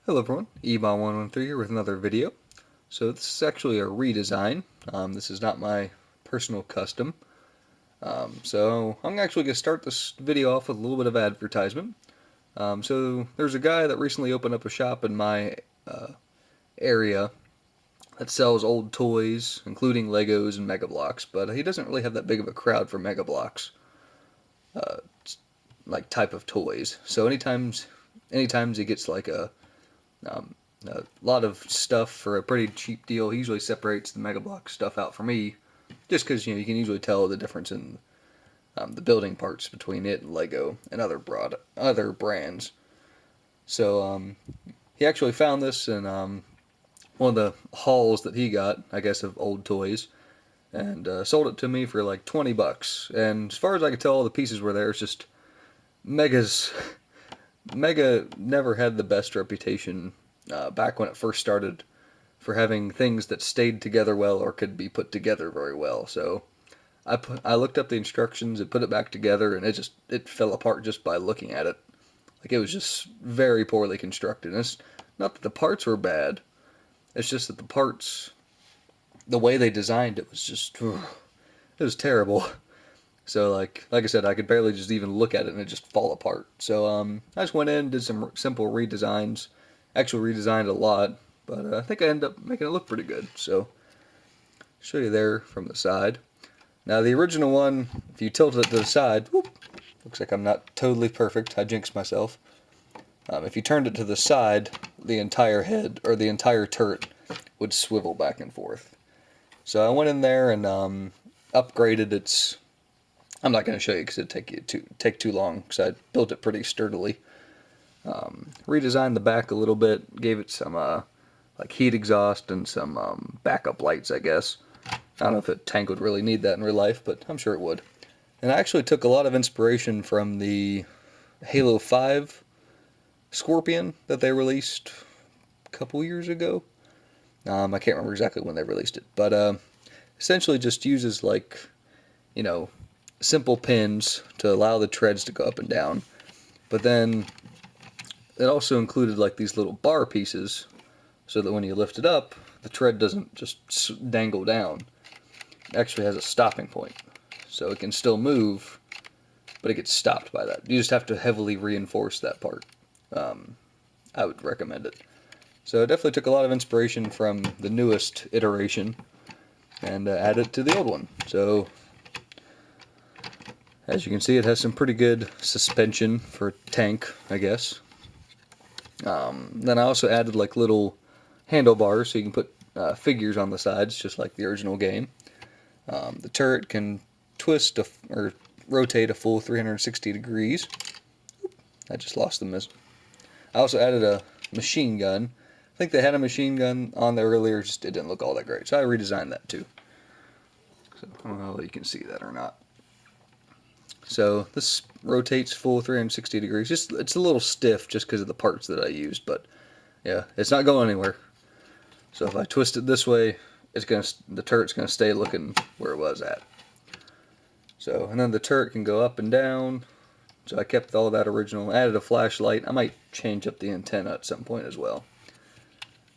Hello everyone, Ebon113 here with another video. So this is actually a redesign. This is not my personal custom. So I'm actually going to start this video off with a little bit of advertisement. So there's a guy that recently opened up a shop in my area that sells old toys, including Legos and Mega Bloks, but he doesn't really have that big of a crowd for Mega Bloks, like type of toys. So anytime he gets like a lot of stuff for a pretty cheap deal. He usually separates the Mega Bloks stuff out for me, just because you can usually tell the difference in the building parts between it and Lego and other brands. So he actually found this in one of the hauls that he got, I guess, of old toys, and sold it to me for like $20. And as far as I could tell, all the pieces were there. It's just Mega's Mega never had the best reputation back when it first started for having things that stayed together well or could be put together very well. So I looked up the instructions and put it back together, and it fell apart just by looking at it. Like, it was just very poorly constructed. And it's not that the parts were bad. It's just that the way they designed it was just, it was terrible. So like I said, I could barely just even look at it and it just fall apart. So I just went in, did some simple redesigns. Actually redesigned a lot, but I think I ended up making it look pretty good. So show you there from the side. Now the original one, if you tilt it to the side, whoop, looks like I'm not totally perfect. I jinxed myself. If you turned it to the side, the entire head or the entire turret would swivel back and forth. So I went in there and upgraded its. I'm not going to show you because it'd take too long because I built it pretty sturdily. Redesigned the back a little bit, gave it some like heat exhaust and some backup lights, I guess. I don't know if a tank would really need that in real life, but I'm sure it would. And I actually took a lot of inspiration from the Halo 5 Scorpion that they released a couple years ago. I can't remember exactly when they released it, but essentially just uses like, simple pins to allow the treads to go up and down. But then it also included like these little bar pieces so that when you lift it up, the tread doesn't just dangle down. It actually has a stopping point. So it can still move, but it gets stopped by that. You just have to heavily reinforce that part. I would recommend it. So I definitely took a lot of inspiration from the newest iteration and added it to the old one. So as you can see, it has some pretty good suspension for a tank, I guess. Then I also added like little handlebars so you can put figures on the sides, just like the original game. The turret can twist or rotate a full 360 degrees. I just lost the miss. I also added a machine gun. I think they had a machine gun on there earlier, just it didn't look all that great. So I redesigned that too. So I don't know if you can see that or not. So this rotates full 360 degrees. It's a little stiff just because of the parts that I used, but yeah, it's not going anywhere. So if I twist it this way, the turret's gonna stay looking where it was at. So, and then the turret can go up and down. So I kept all that original. Added a flashlight. I might change up the antenna at some point as well.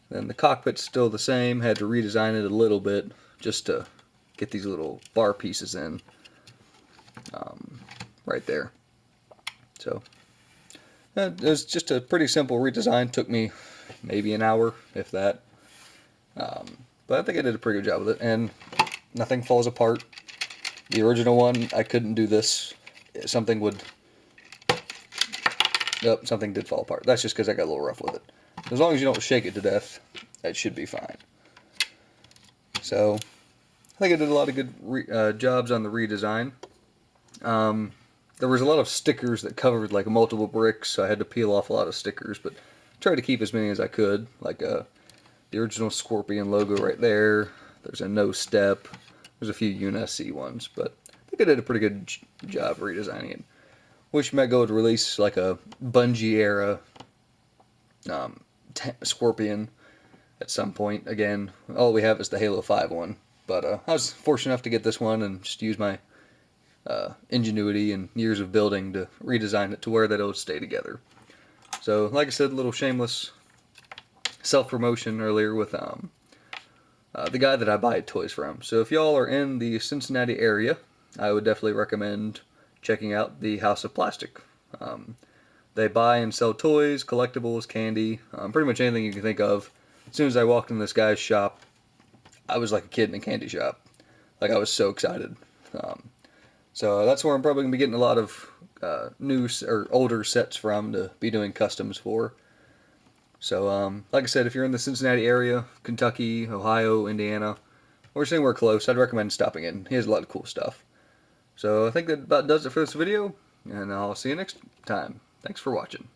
Then the cockpit's still the same. Had to redesign it a little bit just to get these little bar pieces in. Right there. So it was just a pretty simple redesign. Took me maybe an hour, if that. But I think I did a pretty good job with it, and nothing falls apart. The original one, I couldn't do this. Something did fall apart. That's just because I got a little rough with it. As long as you don't shake it to death, that should be fine. So I think I did a lot of good jobs on the redesign. There was a lot of stickers that covered like multiple bricks, so I had to peel off a lot of stickers, but tried to keep as many as I could, like the original Scorpion logo right there. There's a no step. There's a few UNSC ones, but I think I did a pretty good job redesigning it. Wish Mega would release like a Bungie era Scorpion at some point. Again, all we have is the Halo 5 one, but I was fortunate enough to get this one and just use my ingenuity and years of building to redesign it to where that it'll stay together. So, like I said, a little shameless self-promotion earlier with the guy that I buy toys from. So if y'all are in the Cincinnati area, I would definitely recommend checking out the House of Plastic. They buy and sell toys, collectibles, candy, pretty much anything you can think of. As soon as I walked in this guy's shop, I was like a kid in a candy shop. Like, I was so excited. So that's where I'm probably going to be getting a lot of new or older sets from to be doing customs for. So, like I said, if you're in the Cincinnati area, Kentucky, Ohio, Indiana, or just anywhere close, I'd recommend stopping in. He has a lot of cool stuff. So I think that about does it for this video, and I'll see you next time. Thanks for watching.